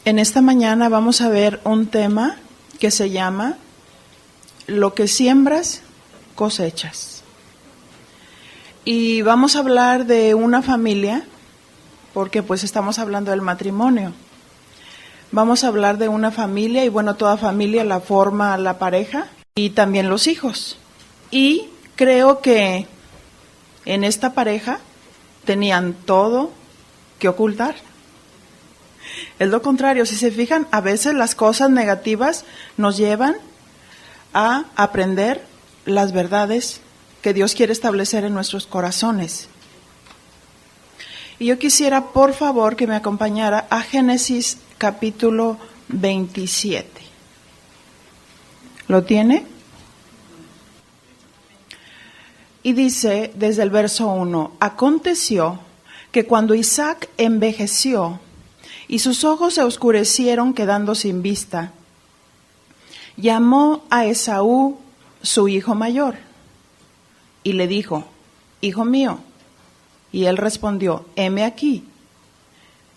En esta mañana vamos a ver un tema que se llama Lo que siembras, cosechas. Y vamos a hablar de una familia, porque pues estamos hablando del matrimonio. Vamos a hablar de una familia y bueno, toda familia la forma la pareja y también los hijos. Y creo que en esta pareja tenían todo que ocultar. Es lo contrario, si se fijan, a veces las cosas negativas nos llevan a aprender las verdades que Dios quiere establecer en nuestros corazones. Y yo quisiera, por favor, que me acompañara a Génesis capítulo 27. ¿Lo tiene? Y dice desde el verso 1, aconteció que cuando Isaac envejeció y sus ojos se oscurecieron quedando sin vista, llamó a Esaú, su hijo mayor, y le dijo, hijo mío. Y él respondió, heme aquí.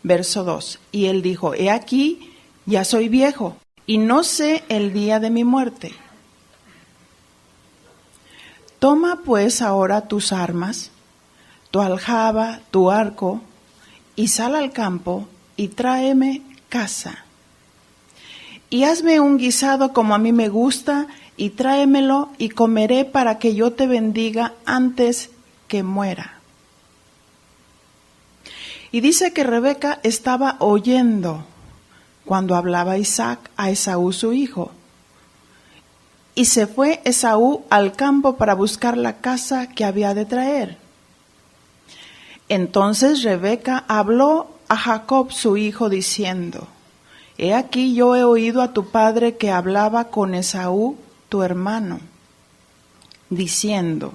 Verso 2, y él dijo, he aquí, ya soy viejo, y no sé el día de mi muerte. Toma pues ahora tus armas, tu aljaba, tu arco, y sal al campo, y tráeme caza. Y hazme un guisado como a mí me gusta, y tráemelo, y comeré para que yo te bendiga antes que muera. Y dice que Rebeca estaba oyendo cuando hablaba Isaac a Esaú su hijo. Y se fue Esaú al campo para buscar la caza que había de traer. Entonces Rebeca habló a Jacob su hijo diciendo, he aquí yo he oído a tu padre que hablaba con Esaú tu hermano, diciendo,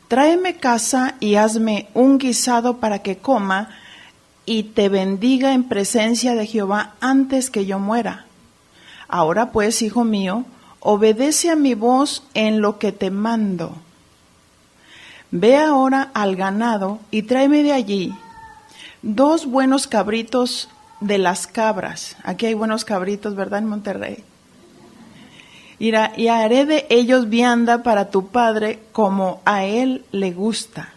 tráeme caza y hazme un guisado para que coma y te bendiga en presencia de Jehová antes que yo muera. Ahora pues, hijo mío, obedece a mi voz en lo que te mando. Ve ahora al ganado y tráeme de allí 2 buenos cabritos de las cabras. Aquí hay buenos cabritos, ¿verdad? En Monterrey. Y haré de ellos vianda para tu padre como a él le gusta.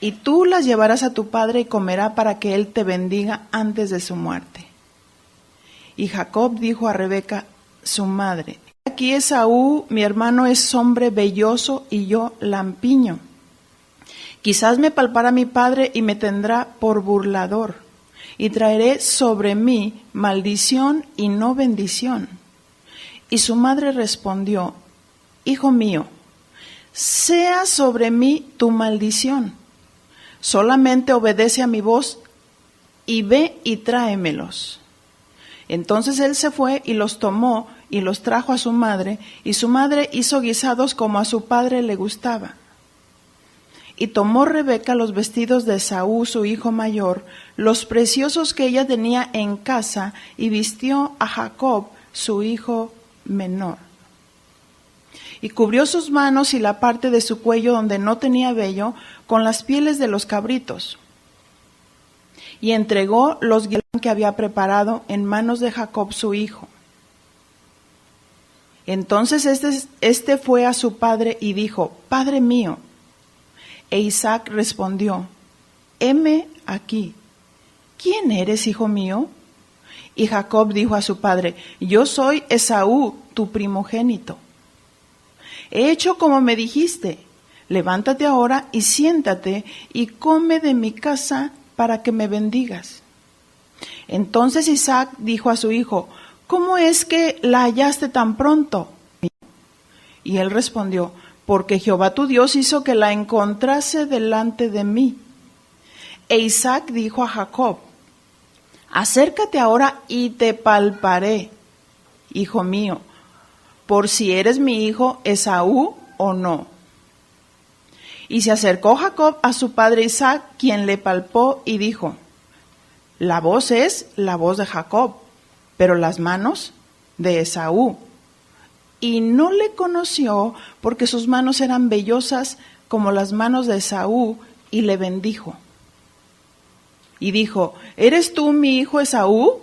Y tú las llevarás a tu padre y comerá para que él te bendiga antes de su muerte. Y Jacob dijo a Rebeca, su madre, aquí Esaú, mi hermano, es hombre velloso y yo lampiño. Quizás me palpara mi padre y me tendrá por burlador, y traeré sobre mí maldición y no bendición. Y su madre respondió, hijo mío, sea sobre mí tu maldición. Solamente obedece a mi voz y ve y tráemelos. Entonces él se fue y los tomó y los trajo a su madre, y su madre hizo guisados como a su padre le gustaba. Y tomó Rebeca los vestidos de Esaú, su hijo mayor, los preciosos que ella tenía en casa, y vistió a Jacob, su hijo menor. Y cubrió sus manos y la parte de su cuello donde no tenía vello con las pieles de los cabritos. Y entregó los guisados que había preparado en manos de Jacob su hijo. Entonces este fue a su padre y dijo, Padre mío. E Isaac respondió, heme aquí. ¿Quién eres, hijo mío? Y Jacob dijo a su padre, yo soy Esaú, tu primogénito. He hecho como me dijiste, levántate ahora y siéntate y come de mi casa para que me bendigas. Entonces Isaac dijo a su hijo, ¿cómo es que la hallaste tan pronto? Y él respondió, porque Jehová tu Dios hizo que la encontrase delante de mí. E Isaac dijo a Jacob, acércate ahora y te palparé, hijo mío, por si eres mi hijo Esaú o no. Y se acercó Jacob a su padre Isaac, quien le palpó y dijo, la voz es la voz de Jacob, pero las manos de Esaú. Y no le conoció porque sus manos eran vellosas como las manos de Esaú, y le bendijo. Y dijo, ¿eres tú mi hijo Esaú?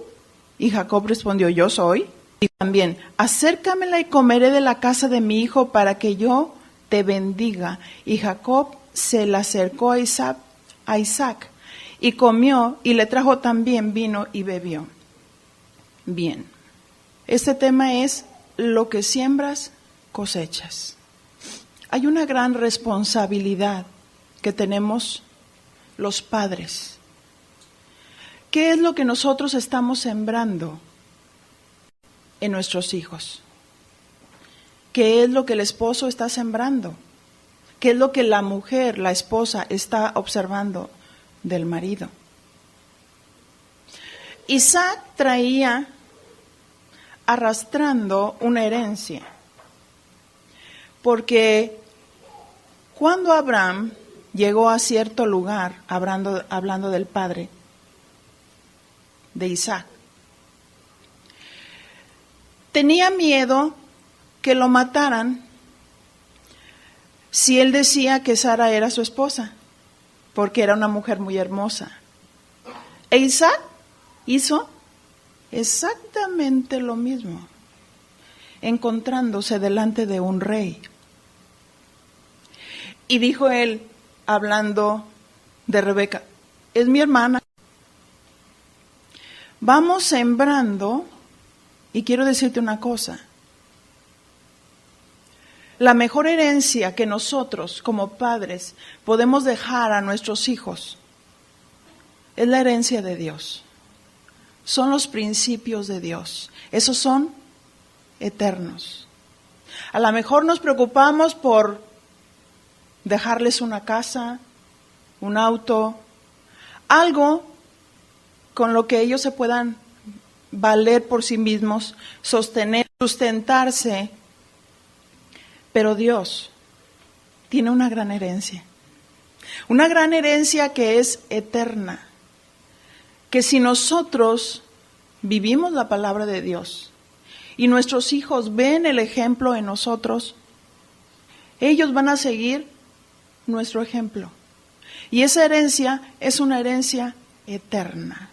Y Jacob respondió, yo soy. Y también, acércamela y comeré de la casa de mi hijo para que yo te bendiga. Y Jacob se la acercó a Isaac y comió y le trajo también vino y bebió. Bien, este tema es lo que siembras, cosechas. Hay una gran responsabilidad que tenemos los padres. ¿Qué es lo que nosotros estamos sembrando en nuestros hijos? ¿Qué es lo que el esposo está sembrando? ¿Qué es lo que la mujer, la esposa, está observando del marido? Isaac traía arrastrando una herencia, porque cuando Abraham llegó a cierto lugar, hablando del padre de Isaac, tenía miedo que lo mataran si él decía que Sara era su esposa, porque era una mujer muy hermosa. E Isaac hizo exactamente lo mismo, encontrándose delante de un rey. Y dijo él, hablando de Rebeca, es mi hermana. Vamos sembrando, y quiero decirte una cosa, la mejor herencia que nosotros como padres podemos dejar a nuestros hijos es la herencia de Dios. Son los principios de Dios. Esos son eternos. A lo mejor nos preocupamos por dejarles una casa, un auto, algo con lo que ellos se puedan valer por sí mismos, sostener, sustentarse. Pero Dios tiene una gran herencia que es eterna, que si nosotros vivimos la palabra de Dios y nuestros hijos ven el ejemplo en nosotros, ellos van a seguir nuestro ejemplo. Y esa herencia es una herencia eterna.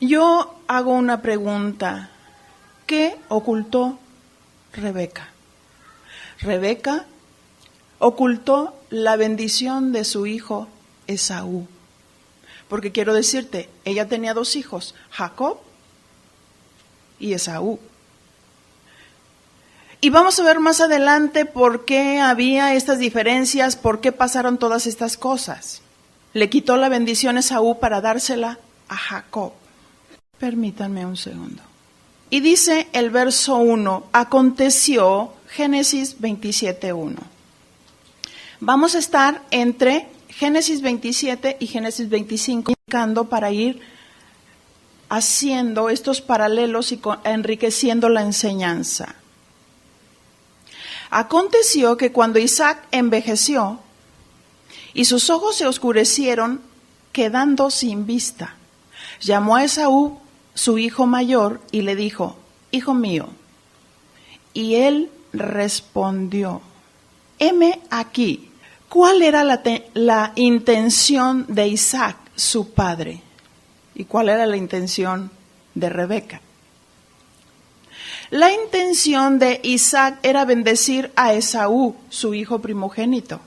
Yo hago una pregunta. ¿Qué ocultó Rebeca? Rebeca ocultó la bendición de su hijo Esaú. Porque quiero decirte, ella tenía 2 hijos, Jacob y Esaú. Y vamos a ver más adelante por qué había estas diferencias, por qué pasaron todas estas cosas. Le quitó la bendición a Esaú para dársela a Jacob. Permítanme un segundo. Y dice el verso 1, aconteció, Génesis 27:1. Vamos a estar entre Génesis 27 y Génesis 25, indicando para ir haciendo estos paralelos y enriqueciendo la enseñanza. Aconteció que cuando Isaac envejeció y sus ojos se oscurecieron, quedando sin vista, llamó a Esaú, su hijo mayor, y le dijo, hijo mío. Y él respondió, heme aquí. ¿Cuál era la intención de Isaac, su padre? ¿Y cuál era la intención de Rebeca? La intención de Isaac era bendecir a Esaú, su hijo primogénito.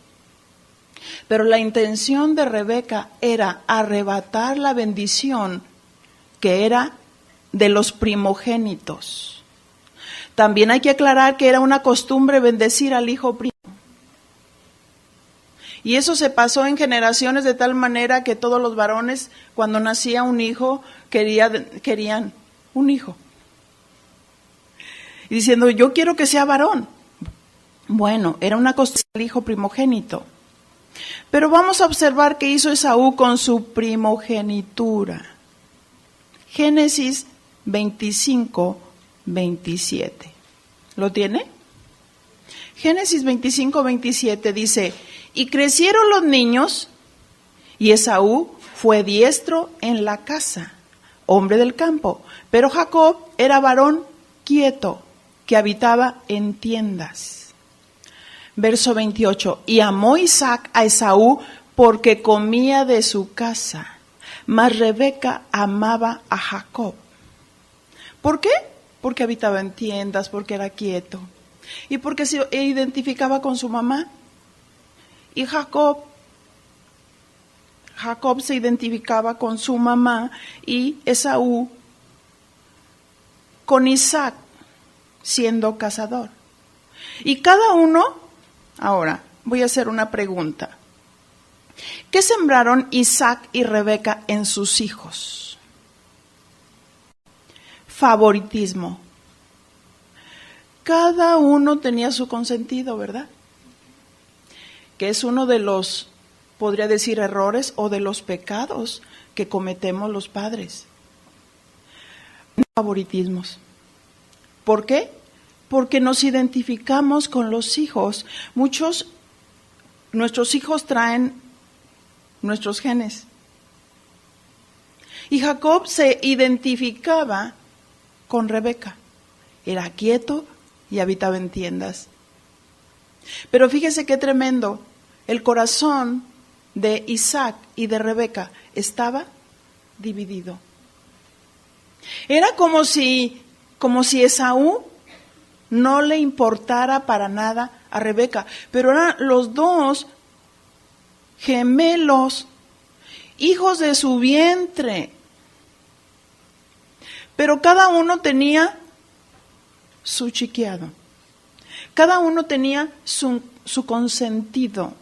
Pero la intención de Rebeca era arrebatar la bendición que era de los primogénitos. También hay que aclarar que era una costumbre bendecir al hijo primo. Y eso se pasó en generaciones de tal manera que todos los varones, cuando nacía un hijo, querían un hijo. Y diciendo, yo quiero que sea varón. Bueno, era una costumbre del hijo primogénito. Pero vamos a observar qué hizo Esaú con su primogenitura. Génesis 25:27. ¿Lo tiene? Génesis 25:27 dice, y crecieron los niños, y Esaú fue diestro en la casa, hombre del campo, pero Jacob era varón quieto, que habitaba en tiendas. Verso 28, y amó Isaac a Esaú porque comía de su casa, mas Rebeca amaba a Jacob. ¿Por qué? Porque habitaba en tiendas, porque era quieto y porque se identificaba con su mamá. Y Jacob se identificaba con su mamá y Esaú con Isaac, siendo cazador. Y cada uno, ahora voy a hacer una pregunta. ¿Qué sembraron Isaac y Rebeca en sus hijos? Favoritismo. Cada uno tenía su consentido, ¿verdad? Que es uno de los, podría decir, errores o de los pecados que cometemos los padres. Favoritismos. ¿Por qué? Porque nos identificamos con los hijos. Nuestros hijos traen nuestros genes. Y Jacob se identificaba con Rebeca. Era quieto y habitaba en tiendas. Pero fíjese qué tremendo. El corazón de Isaac y de Rebeca estaba dividido. Era como si Esaú no le importara para nada a Rebeca, pero eran los dos gemelos, hijos de su vientre. Pero cada uno tenía su chiqueado, cada uno tenía su consentido.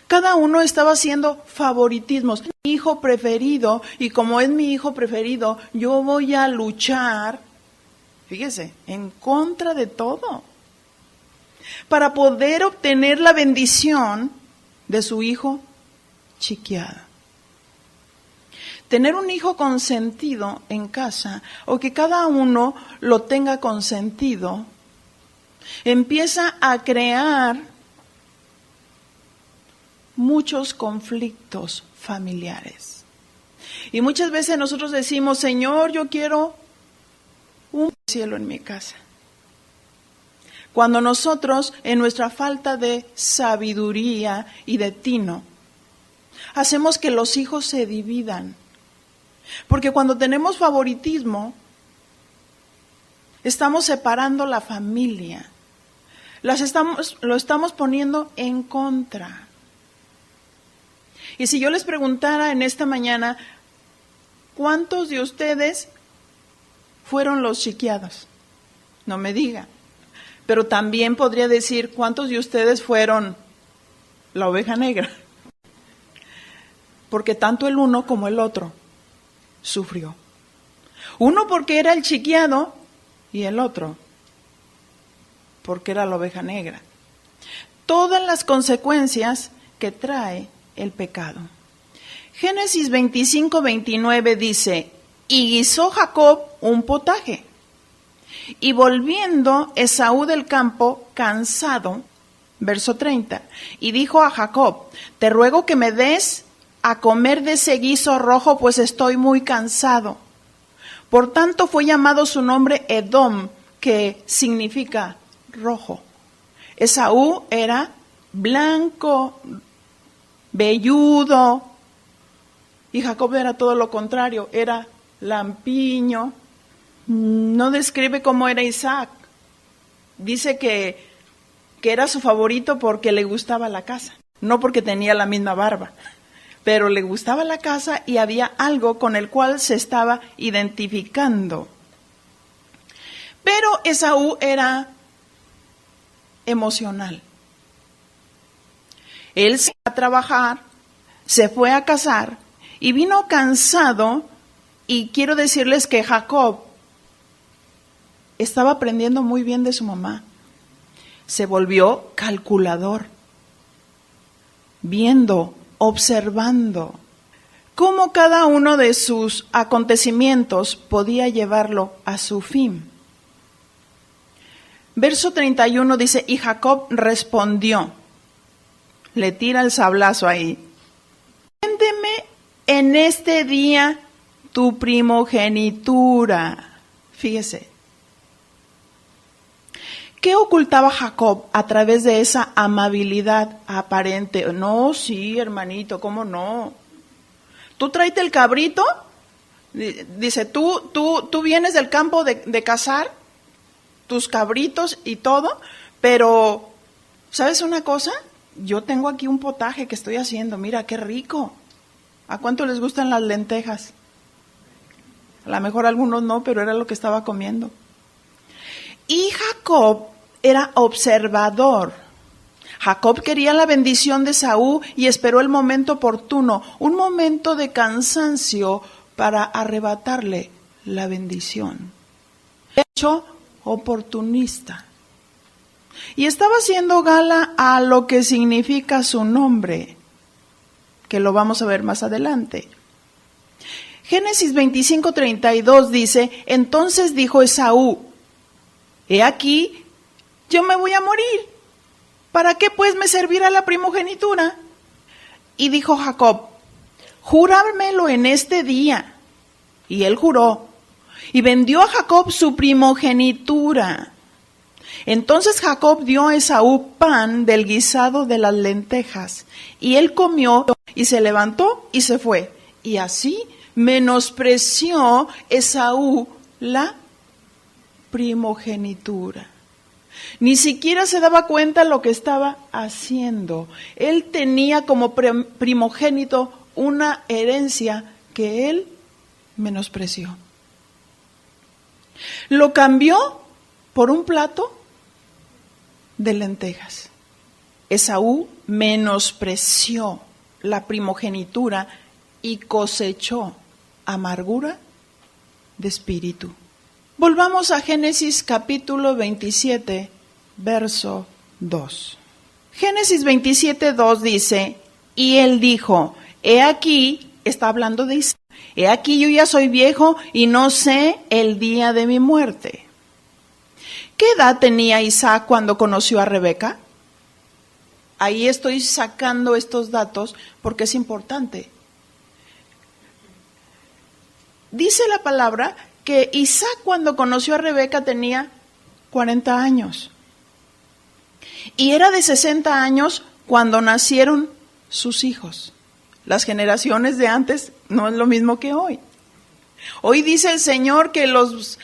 Cada uno estaba haciendo favoritismos. Mi hijo preferido, y como es mi hijo preferido, yo voy a luchar, fíjese, en contra de todo, para poder obtener la bendición de su hijo chiqueado. Tener un hijo consentido en casa, o que cada uno lo tenga consentido, empieza a crear muchos conflictos familiares. Y muchas veces nosotros decimos, Señor, yo quiero un cielo en mi casa. Cuando nosotros, en nuestra falta de sabiduría y de tino, hacemos que los hijos se dividan. Porque cuando tenemos favoritismo, estamos separando la familia. Lo estamos poniendo en contra. Y si yo les preguntara en esta mañana, ¿cuántos de ustedes fueron los chiqueados? No me diga. Pero también podría decir, ¿cuántos de ustedes fueron la oveja negra? Porque tanto el uno como el otro sufrió. Uno porque era el chiqueado y el otro porque era la oveja negra. Todas las consecuencias que trae el pecado. Génesis 25:29 dice, y guisó Jacob un potaje, y volviendo Esaú del campo cansado, verso 30, y dijo a Jacob, te ruego que me des a comer de ese guiso rojo, pues estoy muy cansado. Por tanto fue llamado su nombre Edom, que significa rojo. Esaú era blanco, velludo, y Jacob era todo lo contrario, era lampiño. No describe cómo era Isaac. Dice que era su favorito porque le gustaba la caza, no porque tenía la misma barba, pero le gustaba la caza y había algo con el cual se estaba identificando. Pero Esaú era emocional. Él se fue a trabajar, se fue a cazar y vino cansado, y quiero decirles que Jacob estaba aprendiendo muy bien de su mamá. Se volvió calculador, viendo, observando cómo cada uno de sus acontecimientos podía llevarlo a su fin. Verso 31 dice, y Jacob respondió, le tira el sablazo ahí, véndeme en este día tu primogenitura. Fíjese, ¿qué ocultaba Jacob a través de esa amabilidad aparente? No, sí, hermanito, ¿cómo no? Tú tráete el cabrito, dice, tú vienes del campo de cazar tus cabritos y todo, pero, ¿sabes una cosa? Yo tengo aquí un potaje que estoy haciendo, mira, qué rico. ¿A cuánto les gustan las lentejas? A lo mejor algunos no, pero era lo que estaba comiendo. Y Jacob era observador. Jacob quería la bendición de Esaú y esperó el momento oportuno, un momento de cansancio para arrebatarle la bendición. Hecho oportunista. Y estaba haciendo gala a lo que significa su nombre, que lo vamos a ver más adelante. Génesis 25:32 dice, entonces dijo Esaú, he aquí, yo me voy a morir. ¿Para qué pues me servirá la primogenitura? Y dijo Jacob, júramelo en este día. Y él juró, y vendió a Jacob su primogenitura. Entonces Jacob dio a Esaú pan del guisado de las lentejas, y él comió y se levantó y se fue. Y así menospreció Esaú la primogenitura. Ni siquiera se daba cuenta lo que estaba haciendo. Él tenía como primogénito una herencia que él menospreció. Lo cambió por un plato de lentejas. Esaú menospreció la primogenitura y cosechó amargura de espíritu. Volvamos a Génesis capítulo 27, verso 2. Génesis 27, 2 dice, y él dijo, he aquí, está hablando de Isaac, he aquí yo ya soy viejo y no sé el día de mi muerte. ¿Qué edad tenía Isaac cuando conoció a Rebeca? Ahí estoy sacando estos datos porque es importante. Dice la palabra que Isaac cuando conoció a Rebeca tenía 40 años. Y era de 60 años cuando nacieron sus hijos. Las generaciones de antes no es lo mismo que hoy. Hoy dice el Señor que los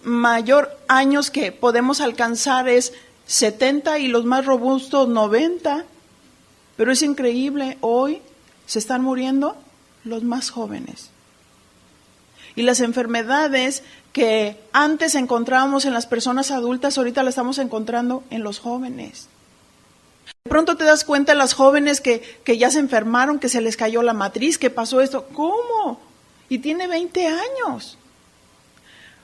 mayor años que podemos alcanzar es 70 y los más robustos 90. Pero es increíble, hoy se están muriendo los más jóvenes. Y las enfermedades que antes encontrábamos en las personas adultas, ahorita las estamos encontrando en los jóvenes. De pronto te das cuenta las jóvenes que ya se enfermaron, que se les cayó la matriz, que pasó esto. ¿Cómo? Y tiene 20 años.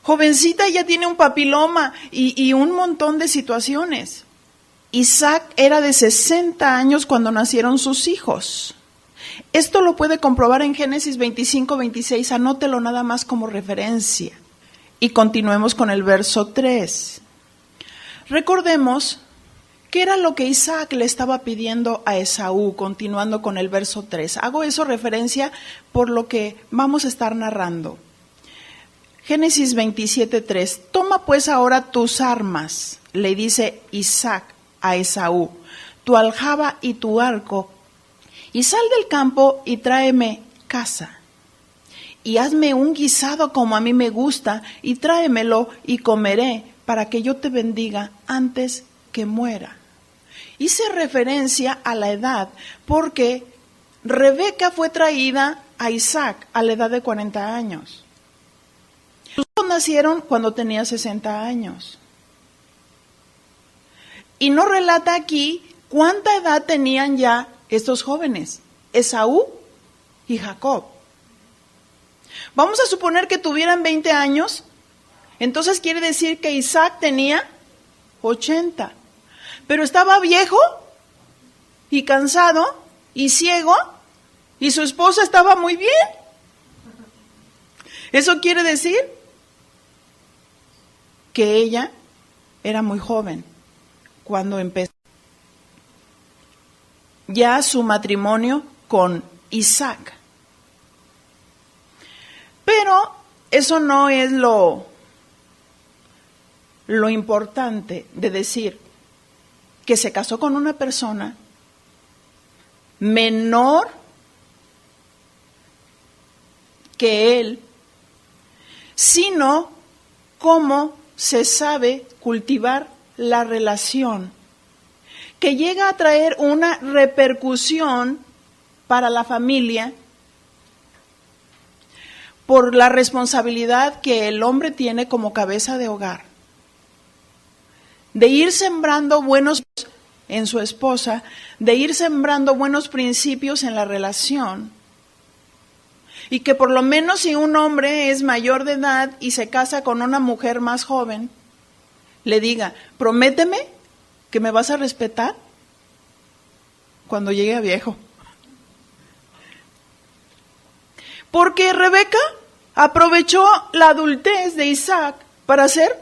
Jovencita ya tiene un papiloma y un montón de situaciones. Isaac era de 60 años cuando nacieron sus hijos. Esto lo puede comprobar en Génesis 25, 26, anótelo nada más como referencia. Y continuemos con el verso 3. Recordemos qué era lo que Isaac le estaba pidiendo a Esaú, continuando con el verso 3. Hago eso referencia por lo que vamos a estar narrando. Génesis 27, 3. Toma pues ahora tus armas, le dice Isaac a Esaú, tu aljaba y tu arco, y sal del campo y tráeme caza. Y hazme un guisado como a mí me gusta, y tráemelo y comeré, para que yo te bendiga antes que muera. Hice referencia a la edad, porque Rebeca fue traída a Isaac a la edad de 40 años. Sus hijos nacieron cuando tenía 60 años. Y no relata aquí cuánta edad tenían ya estos jóvenes, Esaú y Jacob. Vamos a suponer que tuvieran 20 años, entonces quiere decir que Isaac tenía 80, pero estaba viejo y cansado y ciego y su esposa estaba muy bien. Eso quiere decir que ella era muy joven cuando empezó ya su matrimonio con Isaac. Pero eso no es lo importante de decir que se casó con una persona menor que él, sino cómo se sabe cultivar la relación, que llega a traer una repercusión para la familia por la responsabilidad que el hombre tiene como cabeza de hogar, de ir sembrando buenos en su esposa, de ir sembrando buenos principios en la relación, y que por lo menos si un hombre es mayor de edad y se casa con una mujer más joven, le diga, prométeme que me vas a respetar cuando llegue a viejo. Porque Rebeca aprovechó la adultez de Isaac para hacer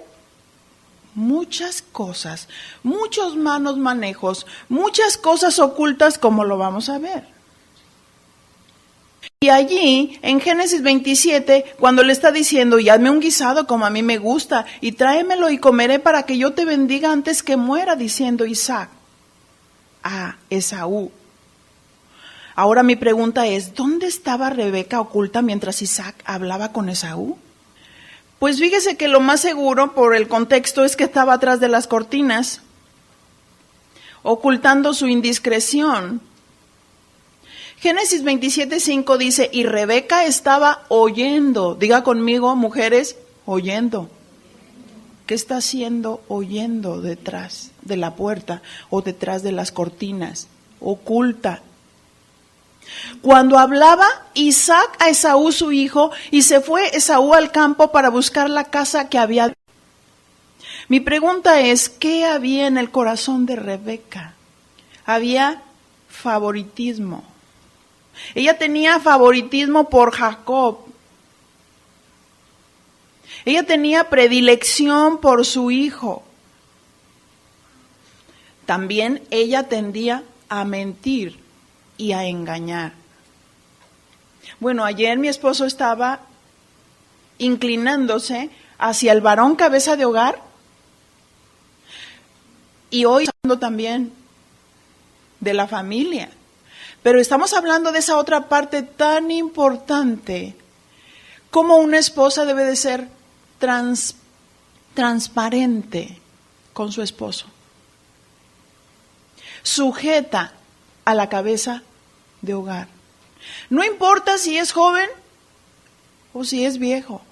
muchas cosas, muchos malos manejos, muchas cosas ocultas, como lo vamos a ver. Y allí, en Génesis 27, cuando le está diciendo, y hazme un guisado como a mí me gusta, y tráemelo y comeré para que yo te bendiga antes que muera, diciendo Isaac a Esaú. Ahora mi pregunta es, ¿dónde estaba Rebeca oculta mientras Isaac hablaba con Esaú? Pues fíjese que lo más seguro, por el contexto, es que estaba atrás de las cortinas, ocultando su indiscreción. Génesis 27:5 dice, y Rebeca estaba oyendo. Diga conmigo, mujeres, oyendo. ¿Qué está haciendo oyendo detrás de la puerta o detrás de las cortinas? Oculta. Cuando hablaba Isaac a Esaú su hijo, y se fue Esaú al campo para buscar la casa que había. Mi pregunta es, ¿qué había en el corazón de Rebeca? Había favoritismo. Ella tenía favoritismo por Jacob. Ella tenía predilección por su hijo. También ella tendía a mentir y a engañar. Bueno, ayer mi esposo estaba inclinándose hacia el varón cabeza de hogar, y hoy hablando también de la familia. Pero estamos hablando de esa otra parte tan importante, como una esposa debe de ser transparente con su esposo, sujeta a la cabeza de hogar. No importa si es joven o si es viejo.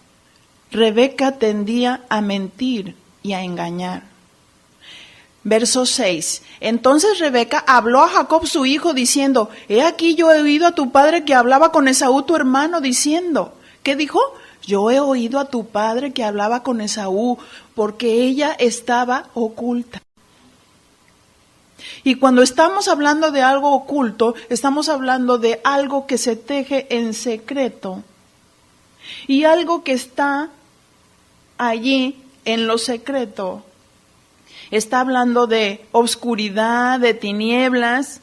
Rebeca tendía a mentir y a engañar. Verso 6. Entonces Rebeca habló a Jacob su hijo diciendo, he aquí yo he oído a tu padre que hablaba con Esaú tu hermano diciendo. ¿Qué dijo? Yo he oído a tu padre que hablaba con Esaú, porque ella estaba oculta. Y cuando estamos hablando de algo oculto, estamos hablando de algo que se teje en secreto y algo que está allí en lo secreto. Está hablando de obscuridad, de tinieblas,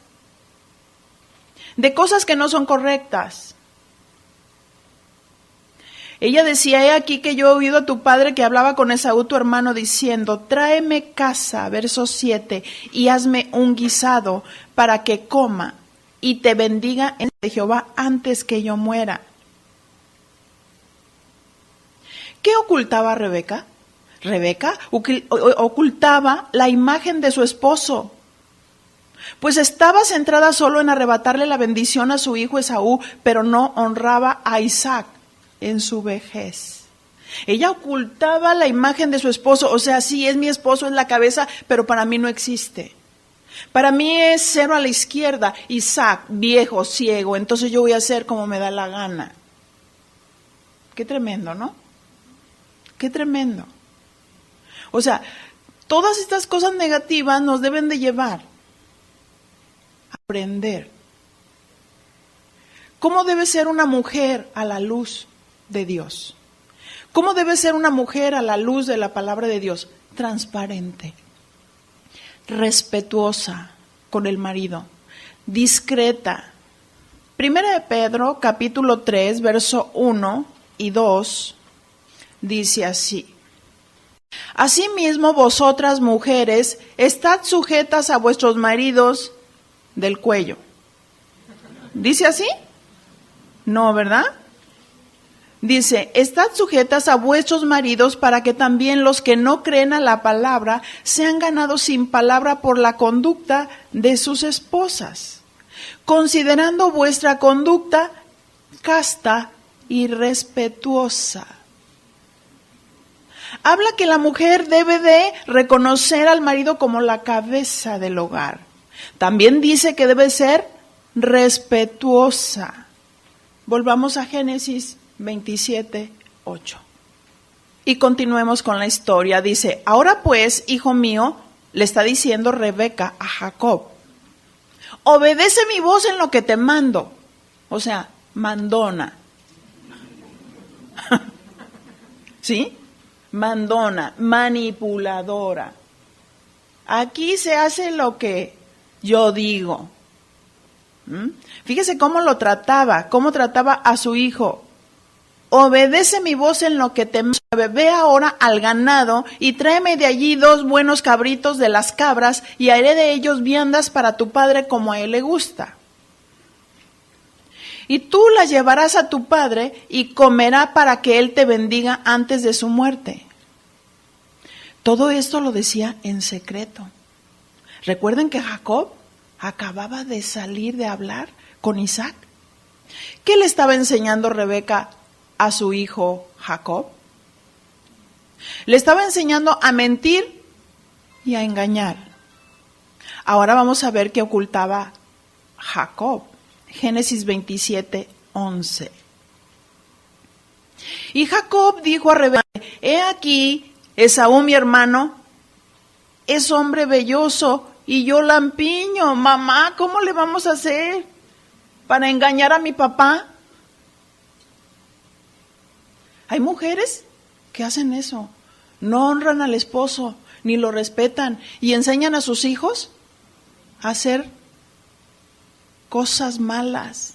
de cosas que no son correctas. Ella decía, he aquí que yo he oído a tu padre que hablaba con Esaú tu hermano diciendo, tráeme caza, verso 7, y hazme un guisado para que coma y te bendiga en de Jehová antes que yo muera. ¿Qué ocultaba Rebeca? Rebeca ocultaba la imagen de su esposo, pues estaba centrada solo en arrebatarle la bendición a su hijo Esaú, pero no honraba a Isaac en su vejez. Ella ocultaba la imagen de su esposo, o sea, sí es mi esposo, es la cabeza, pero para mí no existe. Para mí es cero a la izquierda, Isaac, viejo, ciego, entonces yo voy a hacer como me da la gana. Qué tremendo, ¿no? Qué tremendo. O sea, todas estas cosas negativas nos deben de llevar a aprender cómo debe ser una mujer a la luz de Dios. ¿Cómo debe ser una mujer a la luz de la palabra de Dios? Transparente, respetuosa con el marido, discreta. Primera de Pedro, capítulo 3, verso 1 y 2, dice así. Asimismo, vosotras mujeres, estad sujetas a vuestros maridos del cuello. ¿Dice así? No, ¿verdad? Dice, estad sujetas a vuestros maridos para que también los que no creen a la palabra sean ganados sin palabra por la conducta de sus esposas, considerando vuestra conducta casta y respetuosa. Habla que la mujer debe de reconocer al marido como la cabeza del hogar. También dice que debe ser respetuosa. Volvamos a Génesis 27:8. Y continuemos con la historia. Dice, ahora pues, hijo mío, le está diciendo Rebeca a Jacob, obedece mi voz en lo que te mando. O sea, mandona. ¿Sí? Mandona, manipuladora. Aquí se hace lo que yo digo. Fíjese cómo lo trataba, cómo trataba a su hijo. Obedece mi voz en lo que te mueve. Ve ahora al ganado y tráeme de allí 2 buenos cabritos de las cabras y haré de ellos viandas para tu padre como a él le gusta. Y tú las llevarás a tu padre y comerá para que él te bendiga antes de su muerte. Todo esto lo decía en secreto. Recuerden que Jacob acababa de salir de hablar con Isaac. ¿Qué le estaba enseñando Rebeca a su hijo Jacob? Le estaba enseñando a mentir y a engañar. Ahora vamos a ver qué ocultaba Jacob. Génesis 27:11. Y Jacob dijo a Rebeca, he aquí, Esaú mi hermano es hombre velloso y yo lampiño. Mamá, ¿cómo le vamos a hacer para engañar a mi papá? Hay mujeres que hacen eso, no honran al esposo, ni lo respetan y enseñan a sus hijos a hacer cosas malas,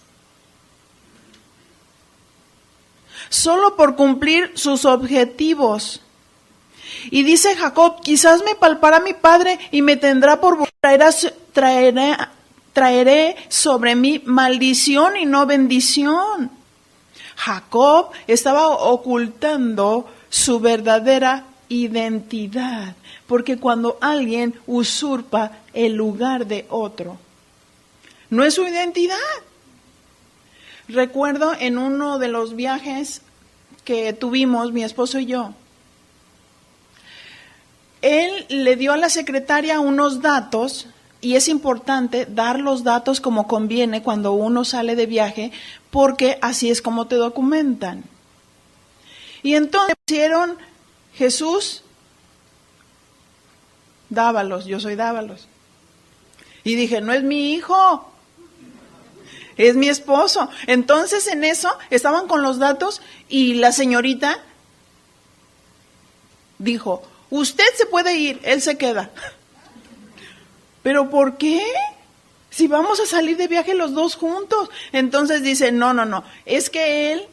solo por cumplir sus objetivos. Y dice Jacob, quizás me palpará mi padre y me tendrá por traeré sobre mí maldición y no bendición. Jacob estaba ocultando su verdadera identidad, porque cuando alguien usurpa el lugar de otro, no es su identidad. Recuerdo en uno de los viajes que tuvimos, mi esposo y yo, él le dio a la secretaria unos datos, y es importante dar los datos como conviene cuando uno sale de viaje, porque así es como te documentan. Y entonces pusieron Jesús Dávalos, yo soy Dávalos. Y dije, no es mi hijo, es mi esposo. Entonces en eso estaban con los datos y la señorita dijo, usted se puede ir, él se queda. ¿Pero por qué? Si vamos a salir de viaje los dos juntos. Entonces dice, no, es que él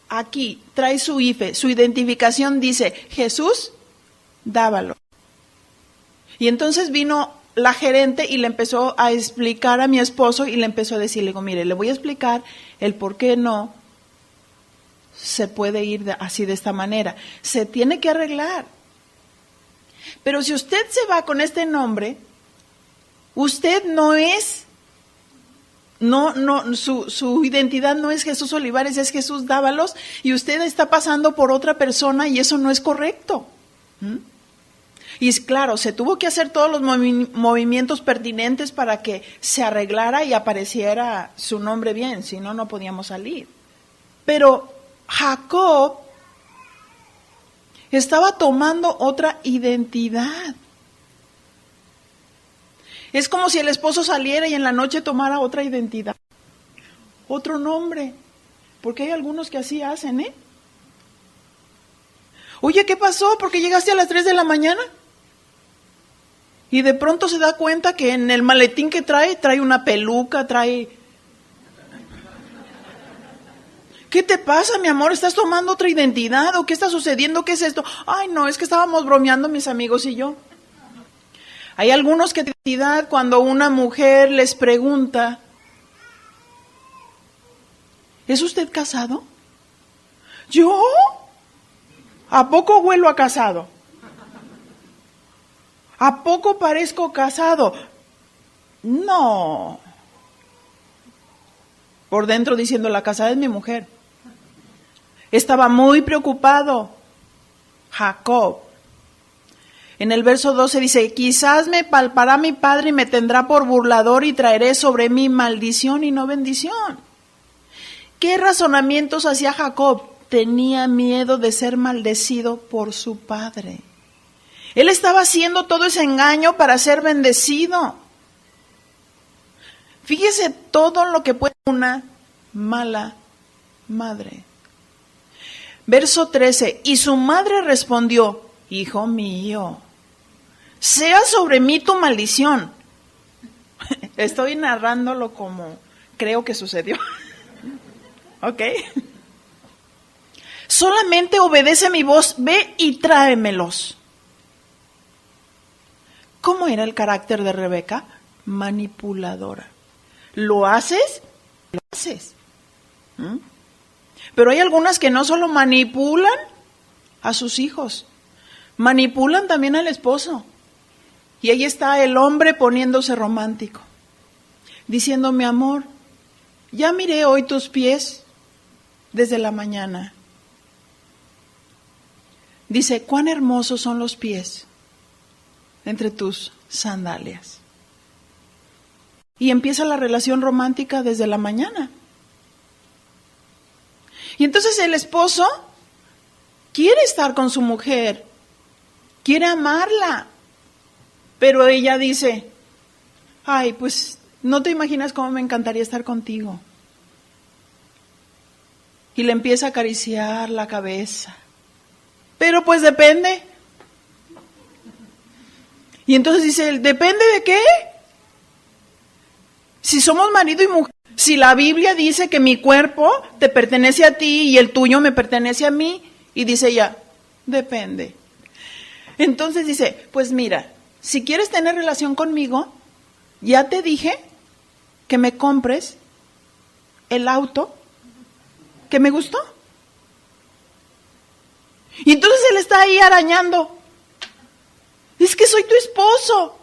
aquí trae su IFE, su identificación dice, Jesús Dávalos. Y entonces vino la gerente y le empezó a explicar a mi esposo y le empezó a decir, le digo, mire, le voy a explicar el por qué no se puede ir así de esta manera. Se tiene que arreglar. Pero si usted se va con este nombre, usted no es, su identidad no es Jesús Olivares, es Jesús Dávalos, y usted está pasando por otra persona y eso no es correcto. Y claro, se tuvo que hacer todos los movimientos pertinentes para que se arreglara y apareciera su nombre bien, si no, no podíamos salir. Pero Jacob estaba tomando otra identidad. Es como si el esposo saliera y en la noche tomara otra identidad, otro nombre, porque hay algunos que así hacen, ¿eh? Oye, ¿qué pasó? ¿Por qué llegaste a las 3 de la mañana? Y de pronto se da cuenta que en el maletín que trae una peluca, ¿Qué te pasa, mi amor? ¿Estás tomando otra identidad? ¿O qué está sucediendo? ¿Qué es esto? Ay, no, es que estábamos bromeando mis amigos y yo. Hay algunos que cuando una mujer les pregunta, ¿es usted casado? ¿Yo? ¿A poco huelo a casado? ¿A poco parezco casado? No. Por dentro diciendo, la casada es mi mujer. Estaba muy preocupado Jacob. En el verso 12 dice, quizás me palpará mi padre y me tendrá por burlador y traeré sobre mí maldición y no bendición. ¿Qué razonamientos hacía Jacob? Tenía miedo de ser maldecido por su padre. Él estaba haciendo todo ese engaño para ser bendecido. Fíjese todo lo que puede una mala madre. Verso 13, y su madre respondió, hijo mío, sea sobre mí tu maldición. Estoy narrándolo como creo que sucedió. ¿Ok? Solamente obedece mi voz, ve y tráemelos. ¿Cómo era el carácter de Rebeca? Manipuladora. ¿Lo haces? Lo haces. Pero hay algunas que no solo manipulan a sus hijos, manipulan también al esposo. Y ahí está el hombre poniéndose romántico, diciendo, mi amor, ya miré hoy tus pies desde la mañana. Dice, cuán hermosos son los pies entre tus sandalias. Y empieza la relación romántica desde la mañana. Y entonces el esposo quiere estar con su mujer, quiere amarla, pero ella dice, ay, pues no te imaginas cómo me encantaría estar contigo. Y le empieza a acariciar la cabeza. Pero pues depende. Y entonces dice, ¿depende de qué? Si somos marido y mujer. Si la Biblia dice que mi cuerpo te pertenece a ti y el tuyo me pertenece a mí, y dice ella, depende. Entonces dice, pues mira, si quieres tener relación conmigo, ya te dije que me compres el auto que me gustó. Y entonces él está ahí arañando. Es que soy tu esposo.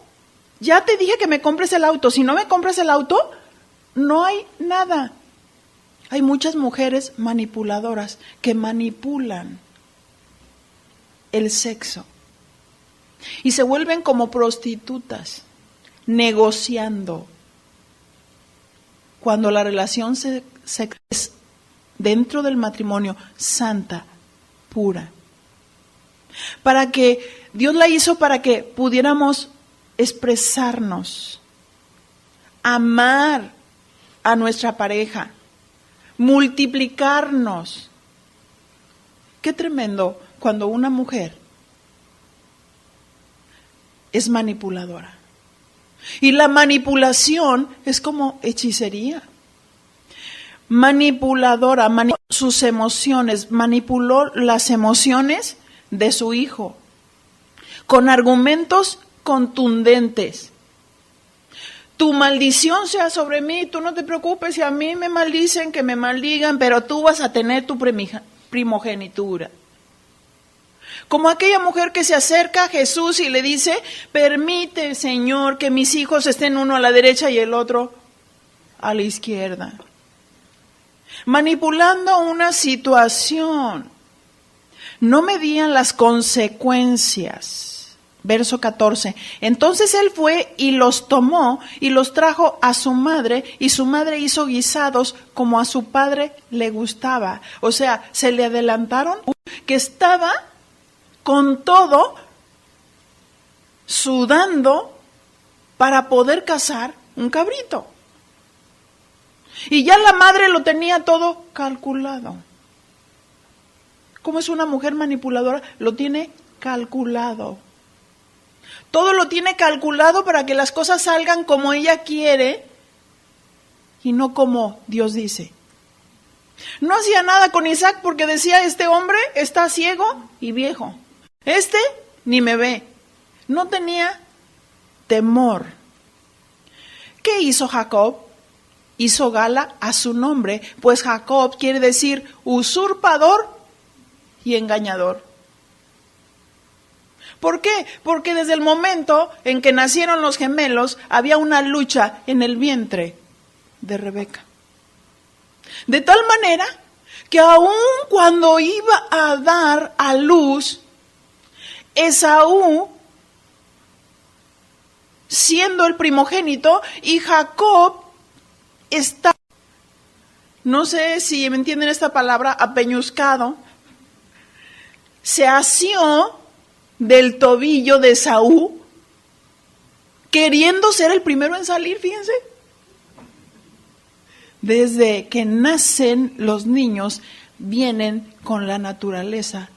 Ya te dije que me compres el auto. Si no me compras el auto, no hay nada. Hay muchas mujeres manipuladoras que manipulan el sexo y se vuelven como prostitutas, negociando. Cuando la relación es dentro del matrimonio santa, pura. Para que Dios la hizo para que pudiéramos expresarnos, amar a nuestra pareja, multiplicarnos. Qué tremendo cuando una mujer es manipuladora. Y la manipulación es como hechicería. Manipuladora, sus emociones, manipuló las emociones de su hijo con argumentos contundentes. Tu maldición sea sobre mí, tú no te preocupes, si a mí me maldicen, que me maldigan, pero tú vas a tener tu primogenitura. Como aquella mujer que se acerca a Jesús y le dice, permite, Señor, que mis hijos estén uno a la derecha y el otro a la izquierda. Manipulando una situación. No medían las consecuencias. Verso 14. Entonces él fue y los tomó y los trajo a su madre, y su madre hizo guisados como a su padre le gustaba. O sea, se le adelantaron, que estaba con todo sudando para poder cazar un cabrito. Y ya la madre lo tenía todo calculado. ¿Cómo es una mujer manipuladora? Lo tiene calculado. Todo lo tiene calculado para que las cosas salgan como ella quiere y no como Dios dice. No hacía nada con Isaac porque decía, este hombre está ciego y viejo. Este ni me ve. No tenía temor. ¿Qué hizo Jacob? Hizo gala a su nombre, pues Jacob quiere decir usurpador y engañador. ¿Por qué? Porque desde el momento en que nacieron los gemelos había una lucha en el vientre de Rebeca. De tal manera que aun cuando iba a dar a luz, Esaú, siendo el primogénito, y Jacob está, no sé si me entienden esta palabra, apeñuscado, se asió del tobillo de Esaú, queriendo ser el primero en salir, fíjense. Desde que nacen los niños, vienen con la naturaleza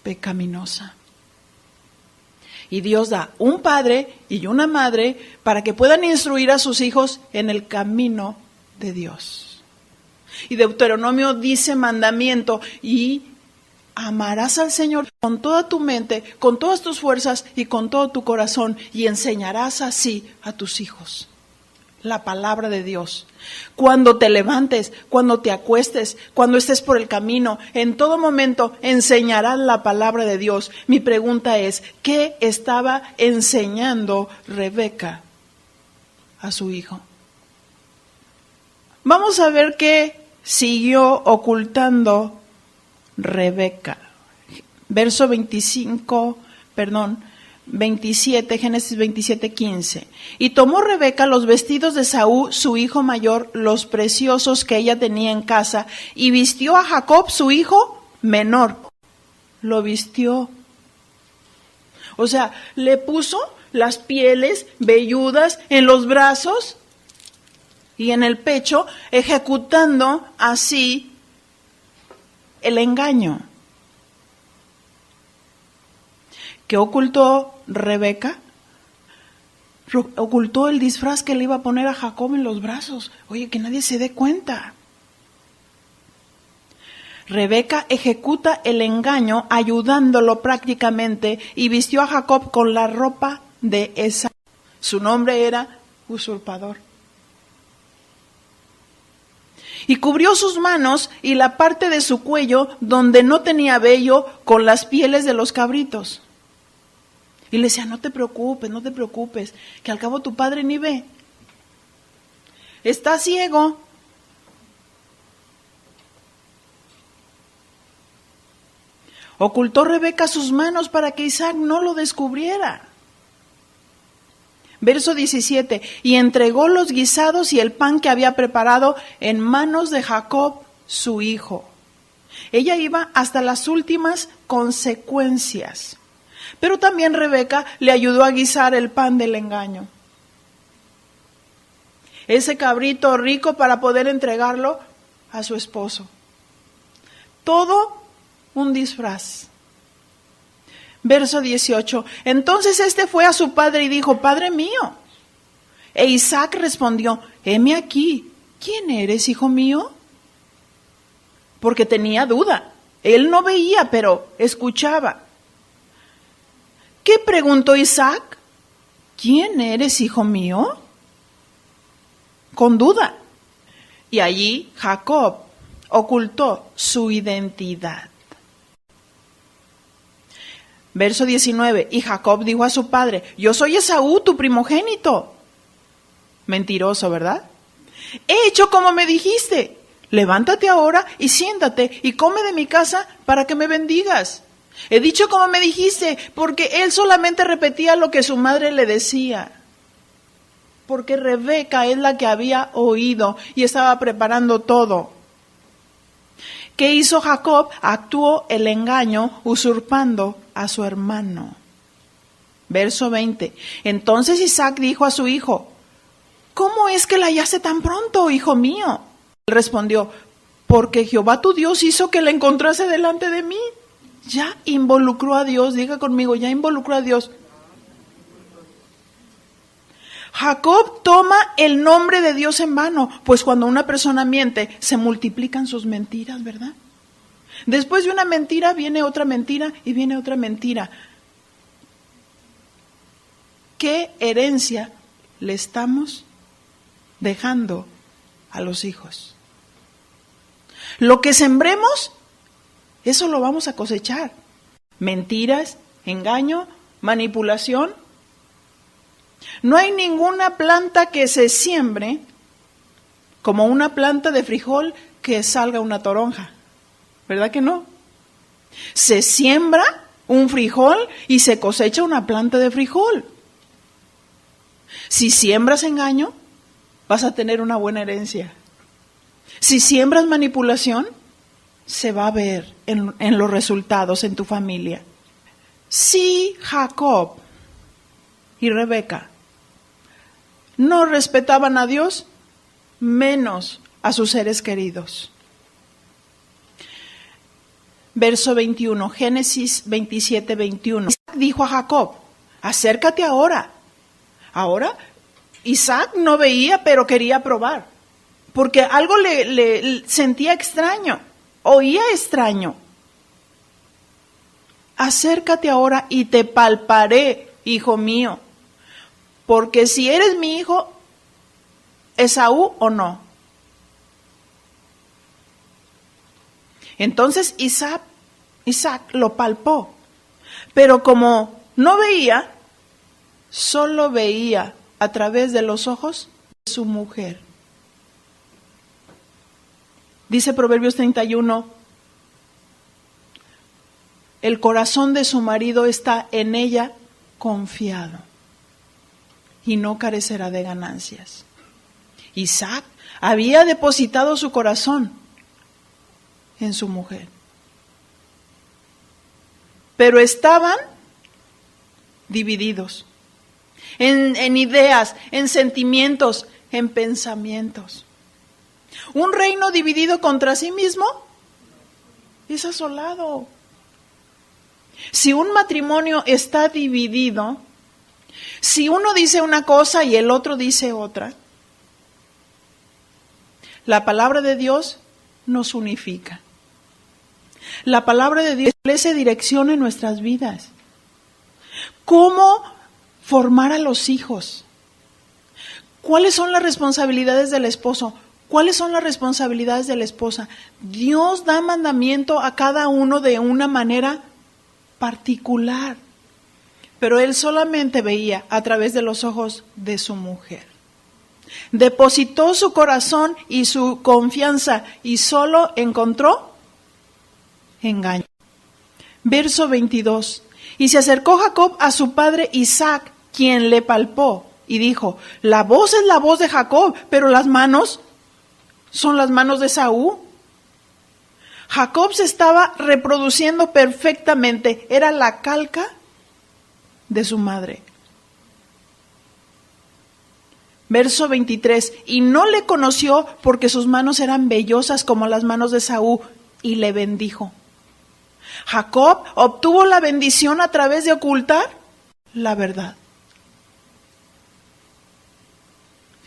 pecaminosa. Y Dios da un padre y una madre para que puedan instruir a sus hijos en el camino de Dios. Y Deuteronomio dice mandamiento: y amarás al Señor con toda tu mente, con todas tus fuerzas y con todo tu corazón, y enseñarás así a tus hijos la palabra de Dios. Cuando te levantes, cuando te acuestes, cuando estés por el camino, en todo momento enseñarás la palabra de Dios. Mi pregunta es, ¿qué estaba enseñando Rebeca a su hijo? Vamos a ver qué siguió ocultando Rebeca. Verso 27, Génesis 27:15. Y tomó Rebeca los vestidos de Esaú, su hijo mayor, los preciosos que ella tenía en casa, y vistió a Jacob, su hijo menor. Lo vistió. O sea, le puso las pieles velludas en los brazos y en el pecho, ejecutando así el engaño. ¿Qué ocultó Rebeca? Ocultó el disfraz que le iba a poner a Jacob en los brazos. Oye, que nadie se dé cuenta. Rebeca ejecuta el engaño ayudándolo prácticamente y vistió a Jacob con la ropa de Esaú. Su nombre era usurpador. Y cubrió sus manos y la parte de su cuello donde no tenía vello con las pieles de los cabritos. Y le decía, no te preocupes, que al cabo tu padre ni ve. Está ciego. Ocultó Rebeca sus manos para que Isaac no lo descubriera. Verso 17, y entregó los guisados y el pan que había preparado en manos de Jacob, su hijo. Ella iba hasta las últimas consecuencias. Pero también Rebeca le ayudó a guisar el pan del engaño. Ese cabrito rico para poder entregarlo a su esposo. Todo un disfraz. Verso 18. Entonces este fue a su padre y dijo, Padre mío. E Isaac respondió, heme aquí. ¿Quién eres, hijo mío? Porque tenía duda. Él no veía, pero escuchaba. ¿Qué preguntó Isaac? ¿Quién eres, hijo mío? Con duda. Y allí Jacob ocultó su identidad. Verso 19. Y Jacob dijo a su padre, yo soy Esaú, tu primogénito. Mentiroso, ¿verdad? He hecho como me dijiste. Levántate ahora y siéntate y come de mi casa para que me bendigas. He dicho como me dijiste, porque él solamente repetía lo que su madre le decía. Porque Rebeca es la que había oído y estaba preparando todo. ¿Qué hizo Jacob? Actuó el engaño usurpando a su hermano. Verso 20. Entonces Isaac dijo a su hijo, ¿cómo es que la hallaste tan pronto, hijo mío? Él respondió, porque Jehová tu Dios hizo que la encontrase delante de mí. Ya involucró a Dios, diga conmigo, ya involucró a Dios. Jacob toma el nombre de Dios en vano, pues cuando una persona miente, se multiplican sus mentiras, ¿verdad? Después de una mentira viene otra mentira y viene otra mentira. ¿Qué herencia le estamos dejando a los hijos? Lo que sembremos eso lo vamos a cosechar. Mentiras, engaño, manipulación. No hay ninguna planta que se siembre como una planta de frijol que salga una toronja. ¿Verdad que no? Se siembra un frijol y se cosecha una planta de frijol. Si siembras engaño, vas a tener una buena herencia. Si siembras manipulación, se va a ver en los resultados en tu familia. Si Jacob y Rebeca no respetaban a Dios, menos a sus seres queridos. Verso 21, Génesis 27, 21. Isaac dijo a Jacob, acércate ahora. Ahora, Isaac no veía, pero quería probar, porque algo le sentía extraño, oía extraño. Acércate ahora y te palparé, hijo mío, porque si eres mi hijo, Esaú o no. Entonces Isaac lo palpó, pero como no veía, solo veía a través de los ojos de su mujer. Dice Proverbios 31, el corazón de su marido está en ella confiado y no carecerá de ganancias. Isaac había depositado su corazón en su mujer, pero estaban divididos en ideas, en sentimientos, en pensamientos. Un reino dividido contra sí mismo es asolado. Si un matrimonio está dividido, si uno dice una cosa y el otro dice otra, la palabra de Dios nos unifica. La palabra de Dios establece dirección en nuestras vidas. ¿Cómo formar a los hijos? ¿Cuáles son las responsabilidades del esposo? ¿Cuáles son las responsabilidades de la esposa? Dios da mandamiento a cada uno de una manera particular, pero él solamente veía a través de los ojos de su mujer. Depositó su corazón y su confianza y solo encontró engaño. Verso 22. Y se acercó Jacob a su padre Isaac, quien le palpó y dijo, la voz es la voz de Jacob, pero las manos son las manos de Esaú. Jacob se estaba reproduciendo perfectamente, era la calca de su madre. Verso 23, y no le conoció porque sus manos eran vellosas como las manos de Esaú, y le bendijo. Jacob obtuvo la bendición a través de ocultar la verdad.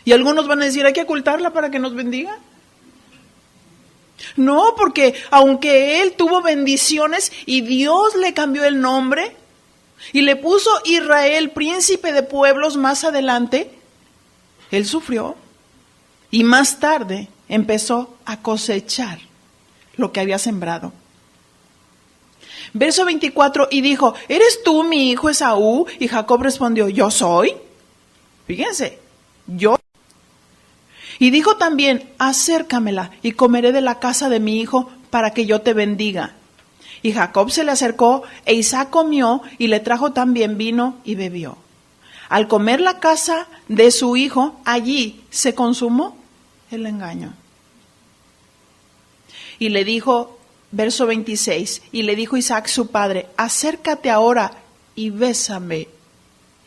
Y algunos van a decir, ¿hay que ocultarla para que nos bendiga? No, porque aunque él tuvo bendiciones y Dios le cambió el nombre y le puso Israel, príncipe de pueblos más adelante, él sufrió y más tarde empezó a cosechar lo que había sembrado. Verso 24, y dijo, ¿eres tú mi hijo Esaú? Y Jacob respondió, yo soy. Fíjense, yo. Y dijo también, acércamela y comeré de la casa de mi hijo para que yo te bendiga. Y Jacob se le acercó e Isaac comió y le trajo también vino y bebió. Al comer la casa de su hijo, allí se consumó el engaño. Y le dijo, verso 26, y le dijo Isaac su padre, acércate ahora y bésame,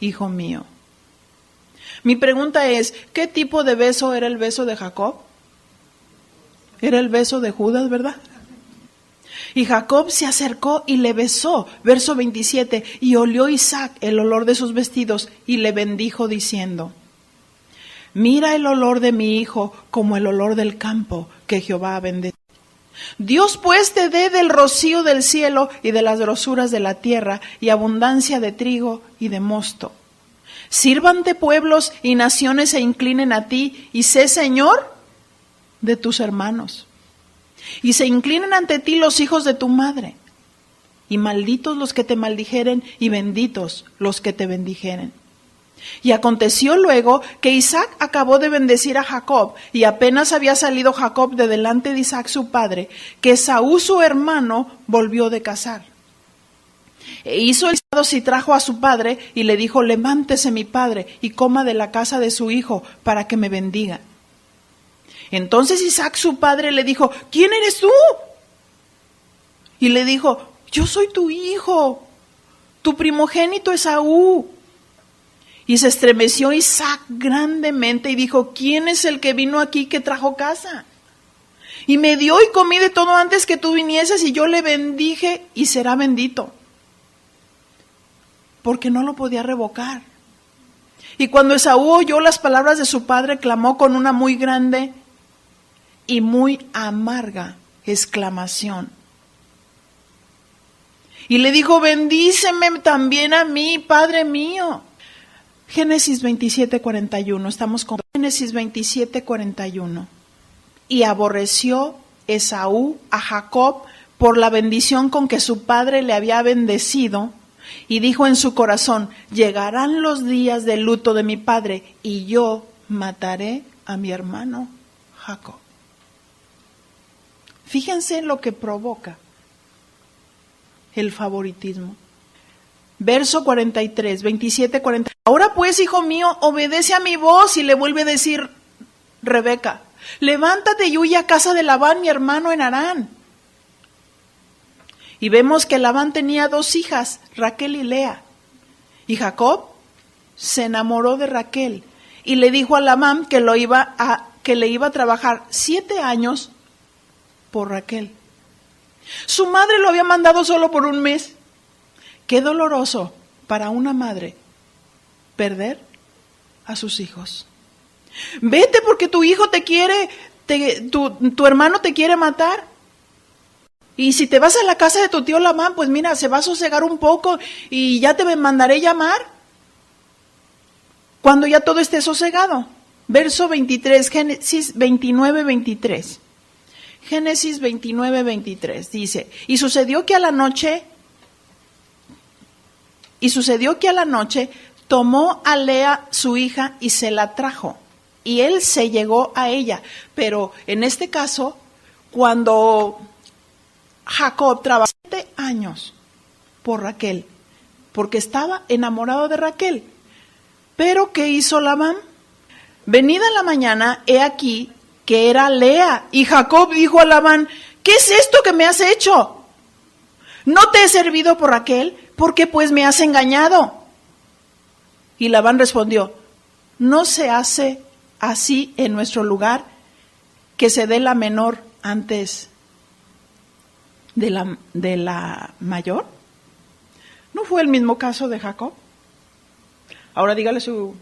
hijo mío. Mi pregunta es, ¿qué tipo de beso era el beso de Jacob? Era el beso de Judas, ¿verdad? Y Jacob se acercó y le besó, verso 27, y olió Isaac el olor de sus vestidos y le bendijo diciendo, mira el olor de mi hijo como el olor del campo que Jehová ha bendecido. Dios pues te dé del rocío del cielo y de las grosuras de la tierra y abundancia de trigo y de mosto. Sírvante pueblos y naciones se inclinen a ti y sé Señor de tus hermanos. y se inclinen ante ti los hijos de tu madre, y malditos los que te maldijeren, y benditos los que te bendijeren. Y aconteció luego que Isaac acabó de bendecir a Jacob, y apenas había salido Jacob de delante de Isaac su padre, que Esaú su hermano volvió de cazar. E hizo el y trajo a su padre, y le dijo: levántese mi padre, y coma de la casa de su hijo, para que me bendiga. Entonces Isaac su padre le dijo: ¿quién eres tú? Y le dijo: yo soy tu hijo, tu primogénito Esaú. Y se estremeció Isaac grandemente y dijo: ¿quién es el que vino aquí que trajo casa? Y me dio y comí de todo antes que tú vinieses, y yo le bendije y será bendito. Porque no lo podía revocar. Y cuando Esaú oyó las palabras de su padre, clamó con una muy grande y muy amarga exclamación. Y le dijo: bendíceme también a mí, Padre mío. Génesis 27:41, estamos con Génesis 27:41. Y aborreció Esaú a Jacob por la bendición con que su padre le había bendecido, y dijo en su corazón: llegarán los días de luto de mi padre, y yo mataré a mi hermano Jacob. Fíjense en lo que provoca el favoritismo. Verso 43, 27:40. Ahora pues, hijo mío, obedece a mi voz. Y le vuelve a decir Rebeca: levántate y huye a casa de Labán, mi hermano, en Harán. Y vemos que Labán tenía 2 hijas, Raquel y Lea. Y Jacob se enamoró de Raquel y le dijo a Labán que le iba a trabajar 7 años por Raquel. Su madre lo había mandado solo por 1 mes. Qué doloroso para una madre perder a sus hijos. Vete porque tu hijo te quiere, tu hermano te quiere matar. Y si te vas a la casa de tu tío Labán, pues mira, se va a sosegar un poco y ya te mandaré llamar cuando ya todo esté sosegado. Verso 23, Génesis 29:23. Génesis 29:23 dice: y sucedió que a la noche tomó a Lea su hija y se la trajo, y él se llegó a ella. Pero en este caso, cuando Jacob trabajó 7 años por Raquel, porque estaba enamorado de Raquel. Pero ¿qué hizo Labán? Venida la mañana, he aquí que era Lea, y Jacob dijo a Labán: ¿qué es esto que me has hecho? ¿No te he servido por Raquel? ¿Por qué pues me has engañado? Y Labán respondió: no se hace así en nuestro lugar, que se dé la menor antes de la mayor. ¿No fue el mismo caso de Jacob? Ahora dígale a su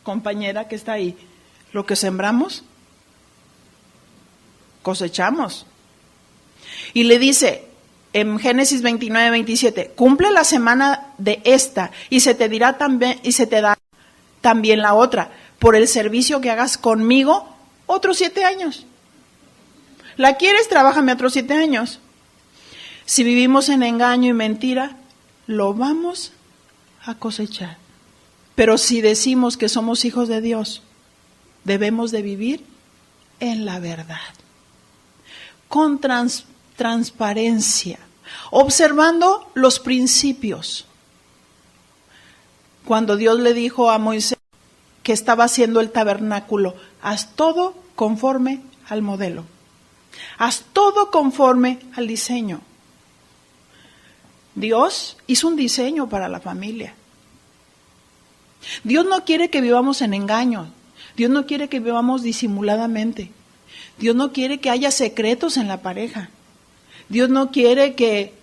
compañera que está ahí: lo que sembramos, cosechamos. Y le dice en Génesis 29:27: cumple la semana de esta, y se te dirá también, y se te da también la otra, por el servicio que hagas conmigo otros 7 años. ¿La quieres? Trabájame otros 7 años. Si vivimos en engaño y mentira, lo vamos a cosechar. Pero si decimos que somos hijos de Dios, debemos de vivir en la verdad, con transparencia, observando los principios. Cuando Dios le dijo a Moisés que estaba haciendo el tabernáculo: haz todo conforme al modelo. Haz todo conforme al diseño. Dios hizo un diseño para la familia. Dios no quiere que vivamos en engaño. Dios no quiere que vivamos disimuladamente. Dios no quiere que haya secretos en la pareja. Dios no quiere que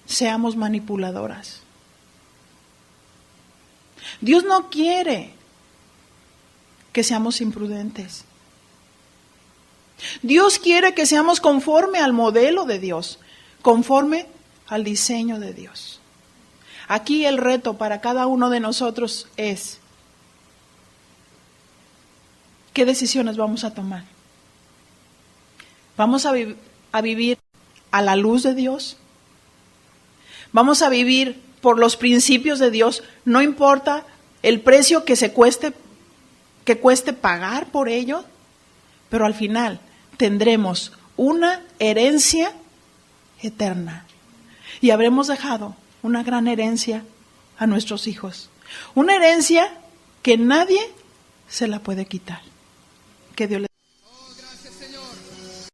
seamos manipuladoras. Dios no quiere que seamos imprudentes. Dios quiere que seamos conforme al modelo de Dios, conforme al diseño de Dios. Aquí el reto para cada uno de nosotros es: ¿qué decisiones vamos a tomar? Vamos a vivir a la luz de Dios. Vamos a vivir por los principios de Dios, no importa el precio que cueste pagar por ello, pero al final tendremos una herencia eterna y habremos dejado una gran herencia a nuestros hijos, una herencia que nadie se la puede quitar. Que Dios les